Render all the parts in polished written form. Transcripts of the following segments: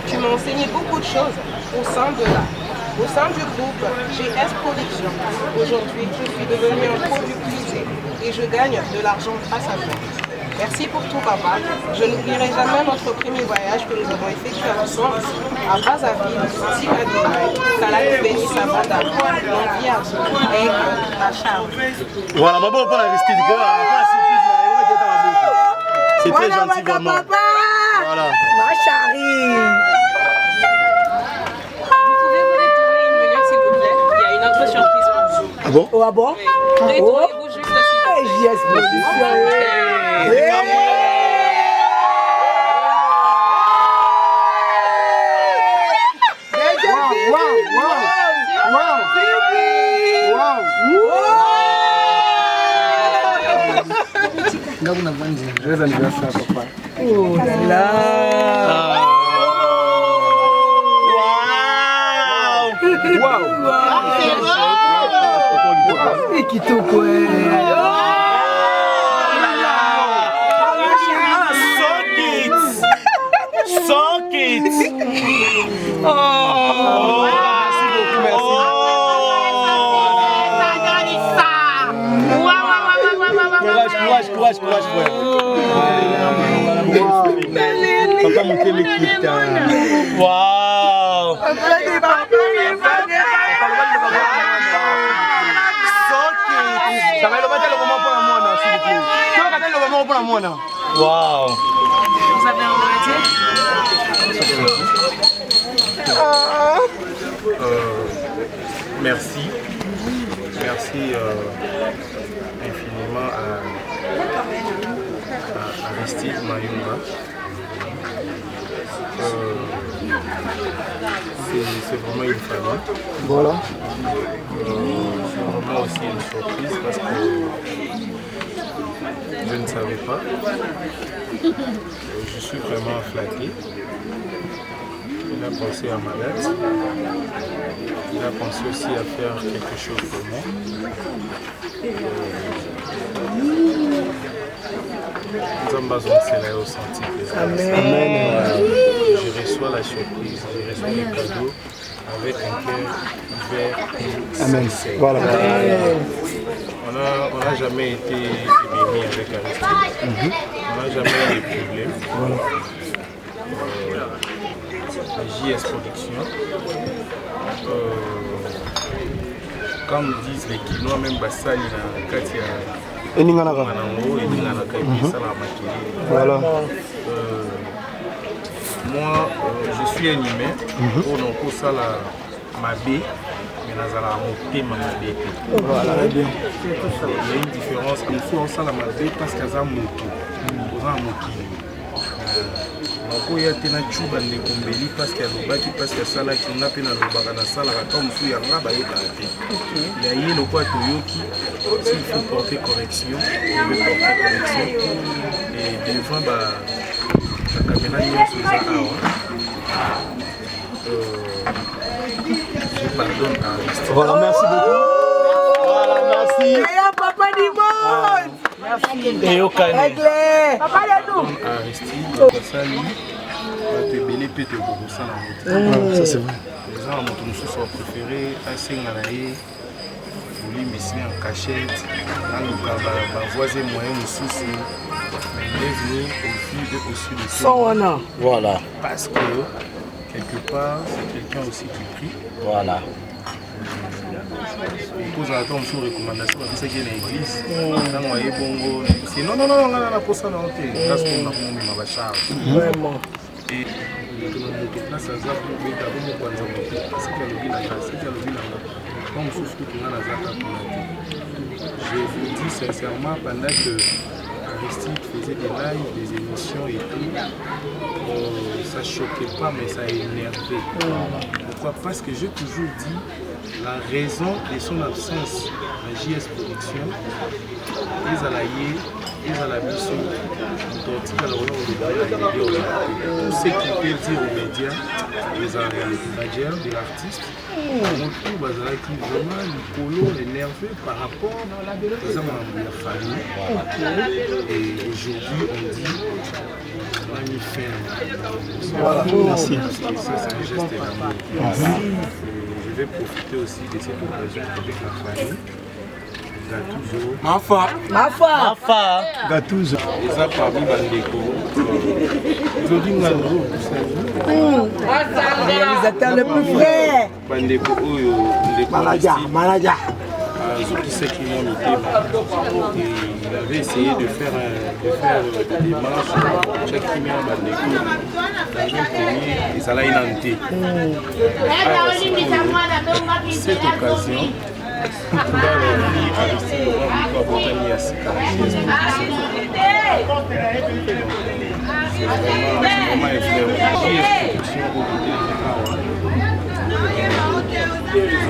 Tu m'as enseigné beaucoup de choses au sein du groupe GS Production. Aujourd'hui, je suis devenue un productrice et je gagne de l'argent grâce à toi. Merci pour tout, papa. Je n'oublierai jamais notre premier voyage que nous avons effectué ensemble à Brazzaville, ainsi qu'à Dubaï. Qu'Allah te bénisse abondamment. Longue vie à vous et à Charles. Voilà, maman, on va la rester. C'est très gentil, vraiment. Voilà. Ma chérie. Vous pouvez vous retourner une minute, s'il vous plaît. Il y a une autre surprise pour vous. Ah bon? Oh, ah bon? Oui. Retournez-vous juste aussi. Yes, production. Joyeux anniversaire, papa. Oh là. Wow! Et qui te quoi? Courage, frère. Papa monter les clips. Waouh! Ça va le moment pour la moine, s'il vous plaît. Tu vas le moment pour la moine. Waouh! Vous avez un Merci. Merci infiniment à Aristide Mayunga. C'est vraiment une famille. Voilà. C'est vraiment aussi une surprise parce que je ne savais pas. Je suis vraiment flatté. Il a pensé à ma date. Il a pensé aussi à faire quelque chose pour moi. Amen. Je reçois la surprise, je reçois le cadeau avec un cœur ouvert et sincère. Voilà. On n'a jamais été ennemis avec Aristide. On n'a jamais eu de problème. La JS Production. Comme disent les Kinois, même Bassali, Katia. Voilà. Moi, je suis animé pour nous ça ma baie, mais nous allons monter ma baie. Voilà. Il y a une différence. Il faut ça la baie parce qu'il y a un moto. Il y a un chuba de Kombeli parce qu'il y a le baki parce qu'il y a ça qui n'a pas le bagana sala comme si il y a un baie. Il y a le quoi Toyoki. S'il faut porter correction, je vais porter correction. Et devant la caméra, il y a ce je pardonne à Aristide. Voilà, merci beaucoup. Voilà. merci. Papa Dimon. Merci. Et au Canet. Papa Yadou. Aristide, Basali, tu es belé, tu es beau, ça c'est vrai. Les gens, mon sous préféré, assez nganaï, vous lui en cachette, dans le cas, voisin moyen, sous mais aussi le son. Voilà. Parce que quelque part, c'est quelqu'un aussi qui prie. Voilà. On pose un temps sur recommandation parce que c'est une église. C'est non, on a pour ça, non, parce qu'on a mis ma charge. Vraiment. Et là, ça va pour je vous dis sincèrement, pendant que Aristide faisait des lives, des émissions et tout, ça choquait pas, mais ça énervait. Pourquoi? Parce que j'ai toujours dit la raison de son absence à JS Production, ils à la mission, tout ce qu'ils peuvent dire aux médias, les managers, les artistes, on trouve vraiment le polo énervé par rapport à la famille. Et aujourd'hui, on dit on a mis fin. Voilà, merci. Ça, c'est un geste d'amour. Je vais profiter aussi de cette occasion avec la famille. Gattuso. Mafa. Gattuso. Et ça parmi Bandeko. Réalisateur le plus frais. Bandeko Oyo. Malaja. Qui sait qui m'ont mis. Il avait essayé de faire des démarches. Chaque qui m'a Bandeko. Dans le premier, ils allaient inanter. Cette occasion.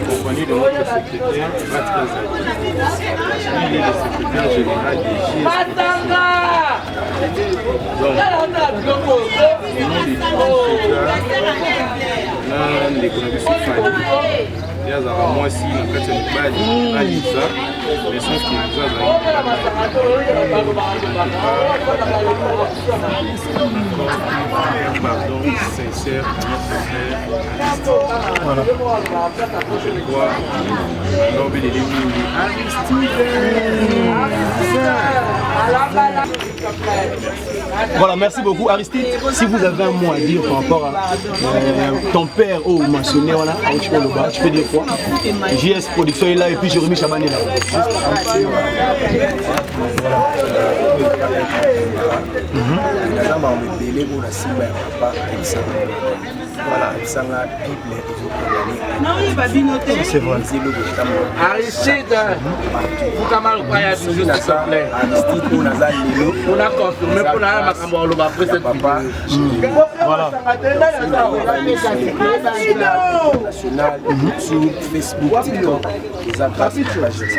Accompagné de notre secrétaire, il est le secrétaire général des JS. Donc, il y a moi aussi dans le cas de Alisa, mais sauf qu'il nous a pardon sincère à notre frère. Voilà. Je crois l'homme de Voilà, merci beaucoup Aristide. Si vous avez un mot à dire par rapport à ton père ou mentionné, voilà, tu peux dire quoi? JS Production est là et puis Jérémy Chaban est là. C'est vrai. Aristide, vous camarades, s'il vous plaît. On a confirmé pour la après cette vidéo. Voilà. National, YouTube, Facebook, TikTok, Ça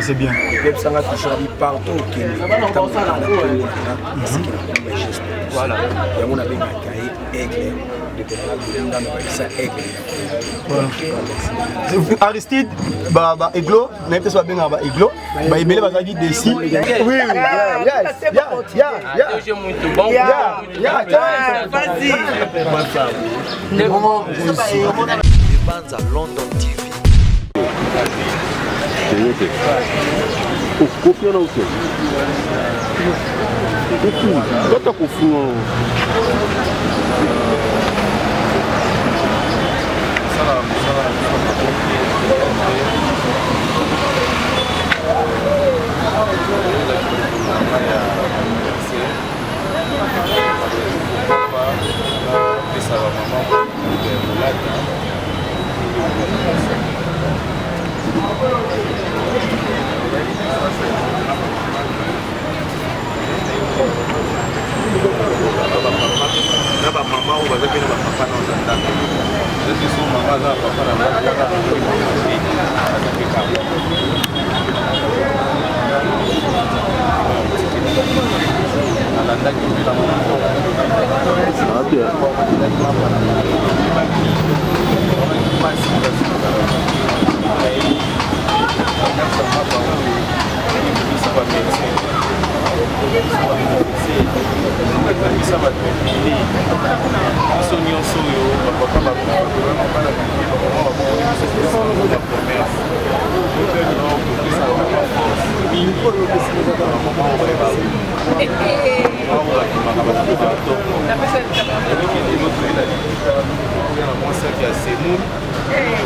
c'est bien. partout voilà. Aristide, Eglo, n'était pas bien à Eglo, il est basé ici. Oui, Banza London TV. Maman ou papa médecin. Nakangisa bato ebele biso nyonso oyo bapapa bamama bana bibie bamama babokoli biso kosa commerce kopesa bamama force mingi bamama oyo bakimaka bato batoko okende lotoyela lipita oya na mwasaki ya semoule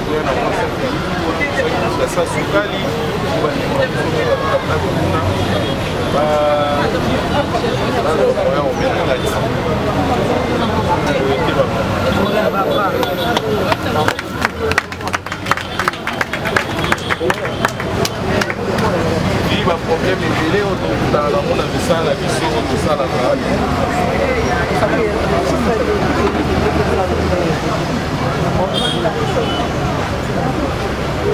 oya na mwasaki ya lipuwa sa sukali bandima kuna oya omena kati oyete bamama vi baproblème ebele oyo tokutana nango na misala na biso oyo tosalaka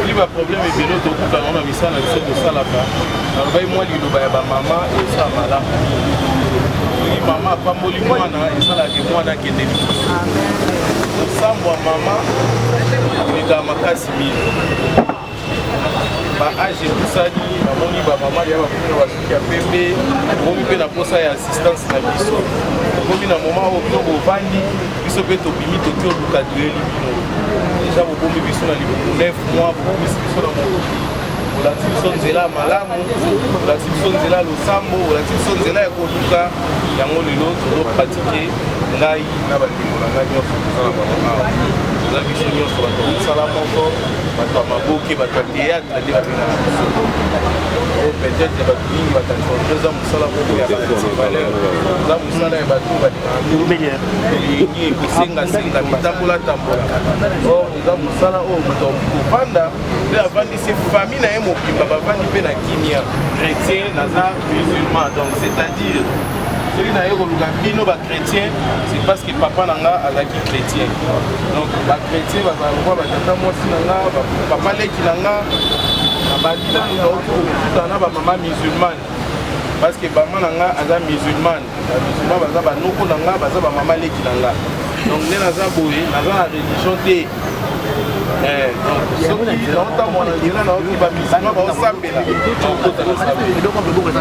li baproblème ebele oyo tokutana nango na misala na biso tosalaka nalobai mwa liloba ya bamama eza malamu soki mama apamboli mwana esalaka mwana akende lisusu kosambo ya mama elekaka makasi mingi baage ebusani namoni bamama ya bakomi na basuki ya pembe okomi mpe na posa ya assistance na biso okomi na moma oyo bino bovandi biso mpe tobimi toki oluka dueli bino deja bokomi biso na libuku 9 mois bokomisi biso na mokili olakisi biso nzela ya malamu olakisi biso nzela ya losambo olakisi biso nzela ya koluka yango lelo tozopratike ngai na bandeko na ngai nyonso toza na bango awa toza biso nyonso bato ya mosala moko bato ya maboke bato ya théâtre nde babengaka biso o peut-être bato mingi bakanisa eza mosala moko ya bavaleur eza mosala ya bato balingaka elingi ekosengasenga mitambola-tambola or eza mosala oyo bato kovanda mpe avandisi famille na ye mobimba bavandi mpe na kimia chrétien naza musulman donc c'est-à-dire soki na ye koluka bino bachrétien c'est parce que papa na nga azalaki chrétien donc bachrétien bazala lokwa batata mwasi na nga papa leki na nga na bakokutana na bamama musulmane parce que bama na nga aza musulmane bamusulman baza banoko na nga baza bamama leki na nga donc nde naza boye naza na religion te soki naotambola na nzela naoki bamisima baosambela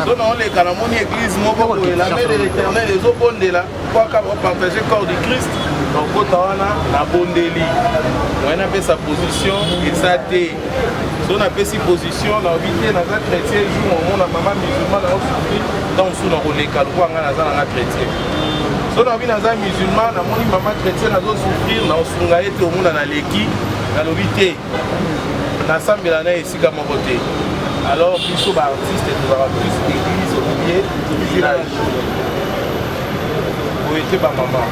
so naoleka namoni église moko boye la main de l'éternel ezobondela kwaka bapartage corps de Christ nakota wana nabondeli moye napesa position eza te so napesi position naobi te naza chrétien jour omona mama musulman naosufri donc su nakoleka lokwa nga naza nanga chrétien so naobi naza musulman namoni mama chrétien nazosufrir naosunga ete omona naleki nalobi te nasambela na esika moko te alors biso baartiste tozala plus église obie village boye te bamama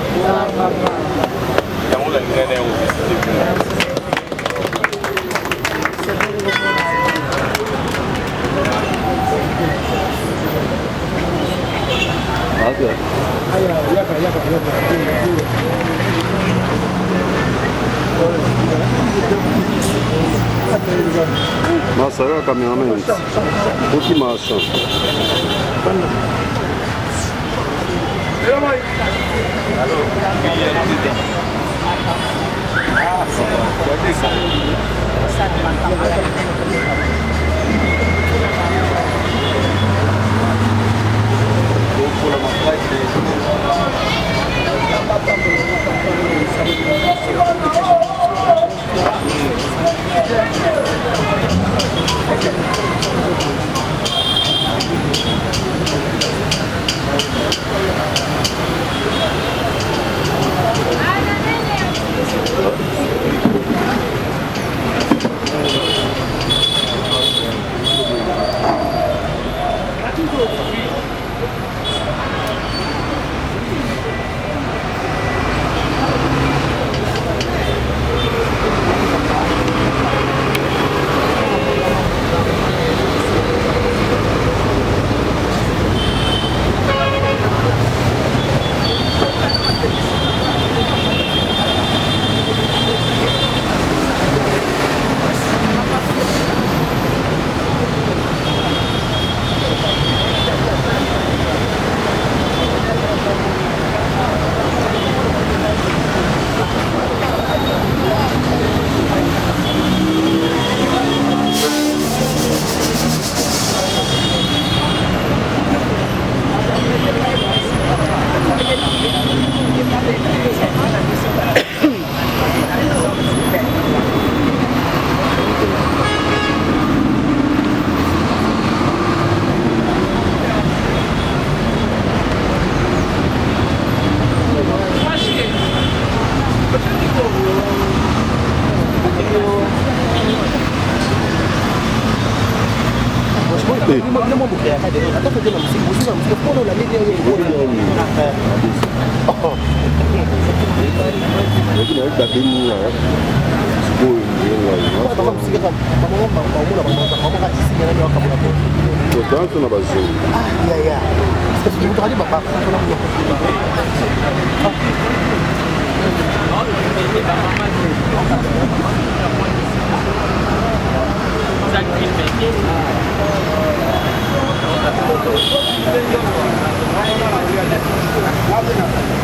yango nalingai na yango visite bino Massa, olha a caminhamento. Que massa.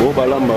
Bon balamba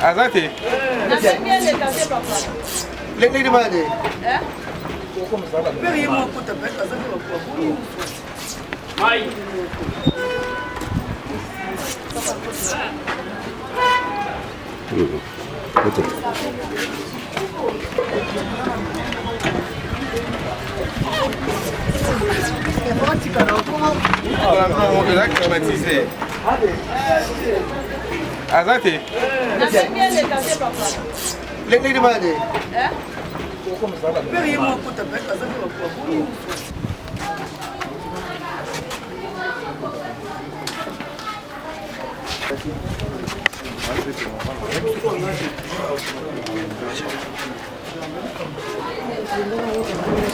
Azate. Les demandé. Comment Azate. Les demandé.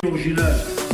Original.